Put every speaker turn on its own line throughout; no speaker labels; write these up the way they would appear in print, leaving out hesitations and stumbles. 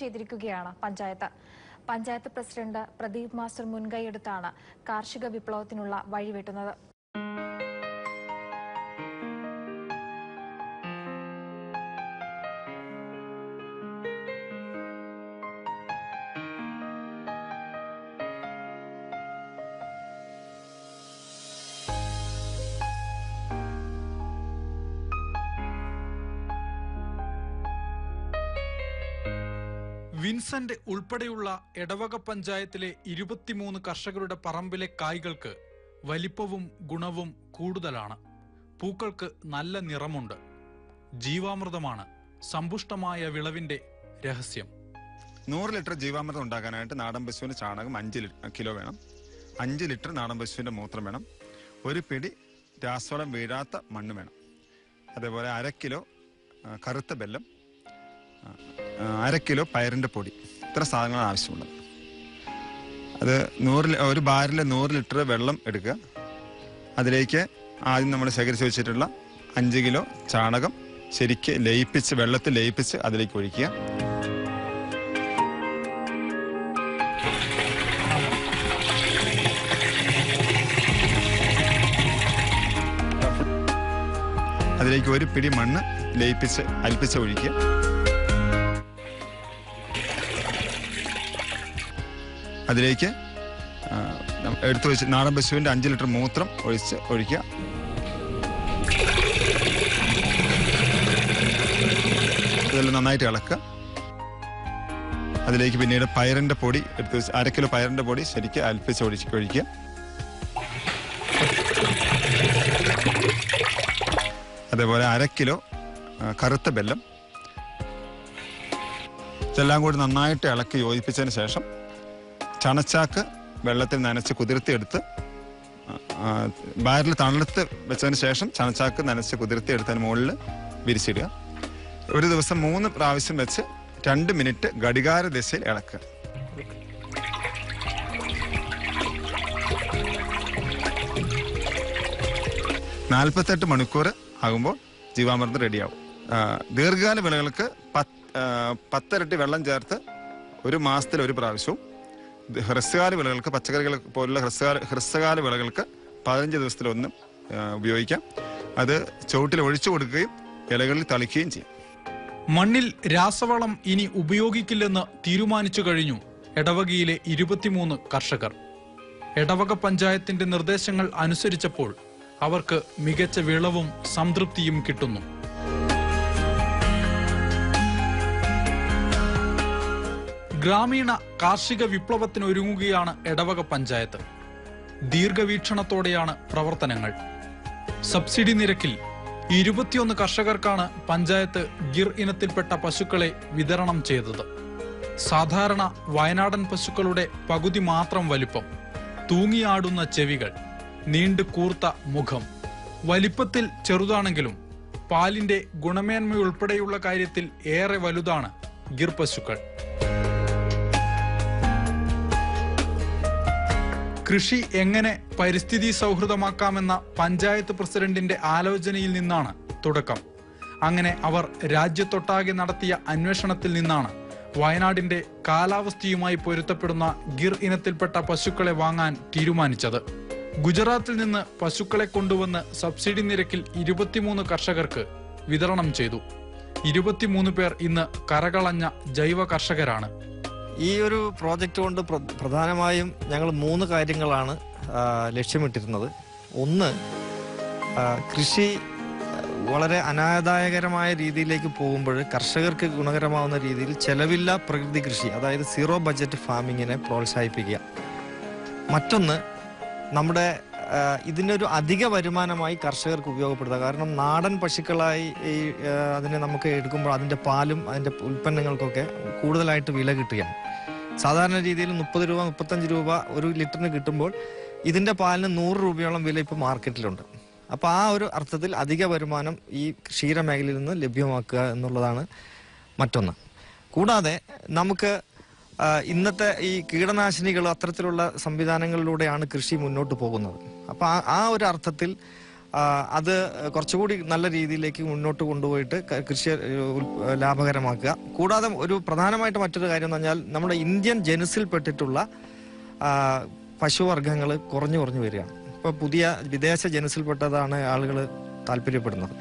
ചെയ്തിരിക്കുകയാണ് panchayat. Panchayat president Pradeep master മുൻകൈയെടുത്താണ് കാർഷിക വിപ്ലവത്തിനുള്ള വഴിവെട്ടുന്നത്.
Vincent ഉൾപ്പെടെയുള്ള എടവക പഞ്ചായത്തിലെ 23 കർഷകരുടെ പറമ്പിലെ കായ്കൾക്ക് വലിപ്പവും ഗുണവും കൂടുതലാണ്. പൂക്കൾക്ക് നല്ല നിറമുണ്ട്. ജീവാമൃതമാണ് സമ്പുഷ്ടമായ വിളവിന്റെ രഹസ്യം.
100 ലിറ്റർ ജീവാമൃതം ഉണ്ടാക്കാനായിട്ട് നാടൻ പശുവിന്റെ ചാണകം 5 കിലോ വേണം. 5 ലിറ്റർ നാടൻ പശുവിന്റെ മൂത്രം വേണം. 1 പിടി രാസവളം വീഴാത്ത മണ്ണ് വേണം. അതേപോലെ 1/2 കിലോ കറുത്ത ബെല്ലം, 1/2 കിലോ പയറിന്റെ പൊടി. ഇത്ര സാധനങ്ങൾ ആവശ്യമുള്ളത്. അത് 1 ബാരലിൽ 100 ലിറ്റർ വെള്ളം എടുക്കുക. അതിലേക്ക് ആദ്യം നമ്മൾ ശേഖരിച്ച് വെച്ചിട്ടുള്ള 5 കിലോ ചാണകം ശരിക്ക് ലയിപ്പിച്ച്, വെള്ളത്തിൽ ലയിപ്പിച്ച് അതിലേക്ക് ഒഴിക്കുക. അതിലേക്ക് 1 പിടി മണ്ണ് ലയിപ്പിച്ച് അൽപ്പിച്ച് ഒഴിക്കുക. അതിലേക്ക് എടുത്തു വെച്ച് നാടൻ പശുവിന്റെ 5 ലിറ്റർ മൂത്രം ഒഴിക്കുക. ഇതെല്ലാം നന്നായിട്ട് ഇളക്കുക. അതിലേക്ക് പിന്നീട് പയറിന്റെ പൊടി എടുത്തു വെച്ച് 1/2 കിലോ പയറിന്റെ പൊടി ശരിക്കും അൽപ്പിച്ച് ഒഴിക്കുക. അതേപോലെ 1/2 കിലോ കറുത്ത ബെല്ലം. ഇതെല്ലാം കൂടി നന്നായിട്ട് ഇളക്കി യോജിപ്പിച്ചതിന് ശേഷം ചണച്ചാക്ക് വെള്ളത്തിൽ നനച്ച് കുതിർത്തിയെടുത്ത് ബാരൽ തണലത്ത് വെച്ചതിന് ശേഷം ചണച്ചാക്ക് നനച്ച് കുതിർത്തിയെടുത്തതിന് മുകളിൽ വിരിച്ചിടുക. ഒരു ദിവസം 3 പ്രാവശ്യം വെച്ച് 2 മിനിറ്റ് ഘടികാര ദിശയിൽ ഇളക്കുക. നാൽപ്പത്തെട്ട് മണിക്കൂർ ആകുമ്പോൾ ജീവാമൃതം റെഡിയാവും. ദീർഘകാല വിളകൾക്ക് 10 ഇരട്ടി വെള്ളം ചേർത്ത് 1 മാസത്തിൽ 1 പ്രാവശ്യവും, ഹ്രസ്വകാല വിളകൾക്ക്, പച്ചക്കറികൾ പോലുള്ള ഹ്രസ്വകാല വിളകൾക്ക് 15 ദിവസത്തിലൊന്നും ഉപയോഗിക്കാം. അത് ചുവട്ടിൽ ഒഴിച്ചു കൊടുക്കുകയും ഇലകളിൽ തളിക്കുകയും ചെയ്യും.
മണ്ണിൽ രാസവളം ഇനി ഉപയോഗിക്കില്ലെന്ന് തീരുമാനിച്ചു കഴിഞ്ഞു എടവകയിലെ 23 കർഷകർ. എടവക പഞ്ചായത്തിന്റെ നിർദ്ദേശങ്ങൾ അനുസരിച്ചപ്പോൾ അവർക്ക് മികച്ച വിളവും സംതൃപ്തിയും കിട്ടുന്നു. ഗ്രാമീണ കാർഷിക വിപ്ലവത്തിനൊരുങ്ങുകയാണ് എടവക പഞ്ചായത്ത്. ദീർഘവീക്ഷണത്തോടെയാണ് പ്രവർത്തനങ്ങൾ. സബ്സിഡി നിരക്കിൽ 21 കർഷകർക്കാണ് പഞ്ചായത്ത് ഗിർ ഇനത്തിൽപ്പെട്ട പശുക്കളെ വിതരണം ചെയ്തത്. സാധാരണ വയനാടൻ പശുക്കളുടെ പകുതി മാത്രം വലിപ്പം, തൂങ്ങിയാടുന്ന ചെവികൾ, നീണ്ടു കൂർത്ത മുഖം. വലിപ്പത്തിൽ ചെറുതാണെങ്കിലും പാലിന്റെ ഗുണമേന്മയുൾപ്പെടെയുള്ള കാര്യത്തിൽ ഏറെ വലുതാണ് ഗിർ പശുക്കൾ. കൃഷി എങ്ങനെ പരിസ്ഥിതി സൗഹൃദമാക്കാമെന്ന പഞ്ചായത്ത് പ്രസിഡന്റിന്റെ ആലോചനയിൽ നിന്നാണ് തുടക്കം. അങ്ങനെ അവർ രാജ്യത്തൊട്ടാകെ നടത്തിയ അന്വേഷണത്തിൽ നിന്നാണ് വയനാടിന്റെ കാലാവസ്ഥയുമായി പൊരുത്തപ്പെടുന്ന ഗിർ ഇനത്തിൽപ്പെട്ട പശുക്കളെ വാങ്ങാൻ തീരുമാനിച്ചത്. ഗുജറാത്തിൽ നിന്ന് പശുക്കളെ കൊണ്ടുവന്ന് സബ്സിഡി നിരക്കിൽ 23 കർഷകർക്ക് വിതരണം ചെയ്തു. 23 പേർ ഇന്ന് കരകളഞ്ഞ ജൈവ കർഷകരാണ്.
ഈ ഒരു പ്രോജക്റ്റ് കൊണ്ട് പ്രധാനമായും ഞങ്ങൾ 3 കാര്യങ്ങളാണ് ലക്ഷ്യമിട്ടിരുന്നത്. ഒന്ന്, കൃഷി വളരെ അനാദായകരമായ രീതിയിലേക്ക് പോകുമ്പോൾ കർഷകർക്ക് ഗുണകരമാവുന്ന രീതിയിൽ ചെലവില്ല പ്രകൃതി കൃഷി, അതായത് 0 ബഡ്ജറ്റ് ഫാമിങ്ങിനെ പ്രോത്സാഹിപ്പിക്കുക. മറ്റൊന്ന്, നമ്മുടെ ഇതിനൊരു അധിക വരുമാനമായി കർഷകർക്ക് ഉപയോഗപ്പെടുത്തുക. കാരണം നാടൻ പശുക്കളായി അതിനെ നമുക്ക് എടുക്കുമ്പോൾ അതിൻ്റെ പാലും അതിൻ്റെ ഉൽപ്പന്നങ്ങൾക്കൊക്കെ കൂടുതലായിട്ട് വില കിട്ടുകയാണ്. സാധാരണ രീതിയിൽ 30 രൂപ 35 രൂപ 1 ലിറ്ററിന് കിട്ടുമ്പോൾ ഇതിൻ്റെ പാലിന് 100 രൂപയോളം വില ഇപ്പോൾ മാർക്കറ്റിലുണ്ട്. അപ്പോൾ ആ ഒരു അർത്ഥത്തിൽ അധിക വരുമാനം ഈ ക്ഷീരമേഖലയിൽ നിന്ന് ലഭ്യമാക്കുക എന്നുള്ളതാണ് മറ്റൊന്ന്. കൂടാതെ നമുക്ക് ഇന്നത്തെ ഈ കീടനാശിനികൾ അത്തരത്തിലുള്ള സംവിധാനങ്ങളിലൂടെയാണ് കൃഷി മുന്നോട്ട് പോകുന്നത്. അപ്പോൾ ആ ഒരു അർത്ഥത്തിൽ അത് കുറച്ചുകൂടി നല്ല രീതിയിലേക്ക് മുന്നോട്ട് കൊണ്ടുപോയിട്ട് കൃഷി ലാഭകരമാക്കുക. കൂടാതെ ഒരു പ്രധാനമായിട്ട് മറ്റൊരു കാര്യം എന്ന് പറഞ്ഞാൽ നമ്മുടെ ഇന്ത്യൻ ജനുസിൽപ്പെട്ടിട്ടുള്ള പശുവർഗ്ഗങ്ങൾ കുറഞ്ഞു വരികയാണ്. ഇപ്പോൾ പുതിയ വിദേശ ജനുസിൽപ്പെട്ടതാണ് ആളുകൾ താല്പര്യപ്പെടുന്നത്.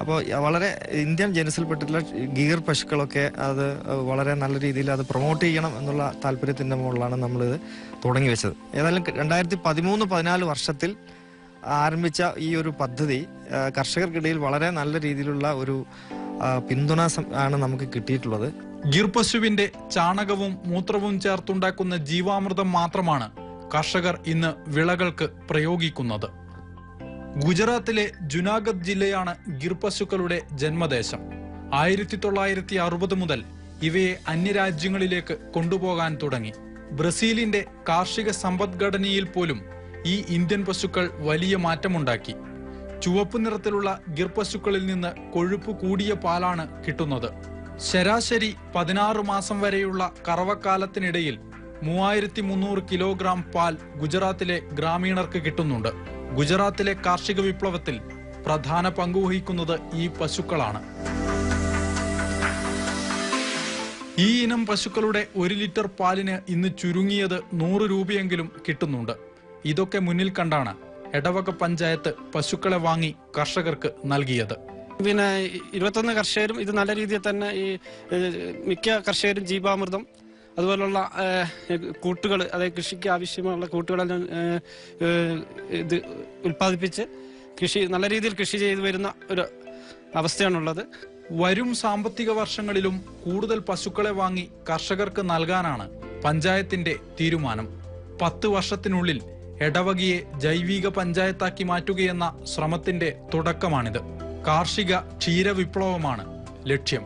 അപ്പോൾ വളരെ ഇന്ത്യൻ ജനുസിൽപ്പെട്ടിട്ടുള്ള ഗീർ പശുക്കളൊക്കെ അത് വളരെ നല്ല രീതിയിൽ അത് പ്രൊമോട്ട് ചെയ്യണം എന്നുള്ള താല്പര്യത്തിൻ്റെ മുകളിലാണ് നമ്മളിത് തുടങ്ങി വെച്ചത്. ഏതായാലും 2013-14 വർഷത്തിൽ ആരംഭിച്ച ഈ ഒരു പദ്ധതി കർഷകർക്കിടയിൽ വളരെ നല്ല രീതിയിലുള്ള ഒരു പിന്തുണ ആണ് നമുക്ക് കിട്ടിയിട്ടുള്ളത്.
ഗിർ പശുവിന്റെ ചാണകവും മൂത്രവും ചേർത്തുണ്ടാക്കുന്ന ജീവാമൃതം മാത്രമാണ് കർഷകർ ഇന്ന് വിളകൾക്ക് പ്രയോഗിക്കുന്നത്. ഗുജറാത്തിലെ ജുനാഗഡ് ജില്ലയാണ് ഗിർ പശുക്കളുടെ ജന്മദേശം. 1960 മുതൽ ഇവയെ അന്യരാജ്യങ്ങളിലേക്ക് കൊണ്ടുപോകാൻ തുടങ്ങി. ബ്രസീലിന്റെ കാർഷിക സമ്പദ്ഘടനയിൽ പോലും ഈ ഇന്ത്യൻ പശുക്കൾ വലിയ മാറ്റമുണ്ടാക്കി. ചുവപ്പ് നിറത്തിലുള്ള ഗിർ പശുക്കളിൽ നിന്ന് കൊഴുപ്പ് കൂടിയ പാലാണ് കിട്ടുന്നത്. ശരാശരി 16 മാസം വരെയുള്ള കറവക്കാലത്തിനിടയിൽ 3300 കിലോഗ്രാം പാൽ ഗുജറാത്തിലെ ഗ്രാമീണർക്ക് കിട്ടുന്നുണ്ട്. ഗുജറാത്തിലെ കാർഷിക വിപ്ലവത്തിൽ പ്രധാന പങ്കുവഹിക്കുന്നത് ഈ പശുക്കളാണ്. ഈ ഇനം പശുക്കളുടെ 1 ലിറ്റർ പാലിന് ഇന്ന് ചുരുങ്ങിയത് 100 രൂപയെങ്കിലും കിട്ടുന്നുണ്ട്. ഇതൊക്കെ മുന്നിൽ കണ്ടാണ് എടവക പഞ്ചായത്ത് പശുക്കളെ വാങ്ങി കർഷകർക്ക് നൽകിയത്.
പിന്നെ 21 കർഷകരും ഇത് നല്ല രീതിയിൽ തന്നെ ഈ മിക്ക കർഷകരും ജീവാമൃതം അതുപോലുള്ള കൂട്ടുകൾ, അതായത് കൃഷിക്ക് ആവശ്യമുള്ള കൂട്ടുകളെല്ലാം ഇത് ഉൽപ്പാദിപ്പിച്ച് നല്ല രീതിയിൽ കൃഷി ചെയ്തു വരുന്ന ഒരു അവസ്ഥയാണുള്ളത്.
വരും സാമ്പത്തിക വർഷങ്ങളിലും കൂടുതൽ പശുക്കളെ വാങ്ങി കർഷകർക്ക് നൽകാനാണ് പഞ്ചായത്തിന്റെ തീരുമാനം. 10 വർഷത്തിനുള്ളിൽ എടവകയെ ജൈവിക പഞ്ചായത്താക്കി മാറ്റുകയെന്ന ശ്രമത്തിന്റെ തുടക്കമാണിത്. കാർഷിക ക്ഷീര വിപ്ലവമാണ് ലക്ഷ്യം.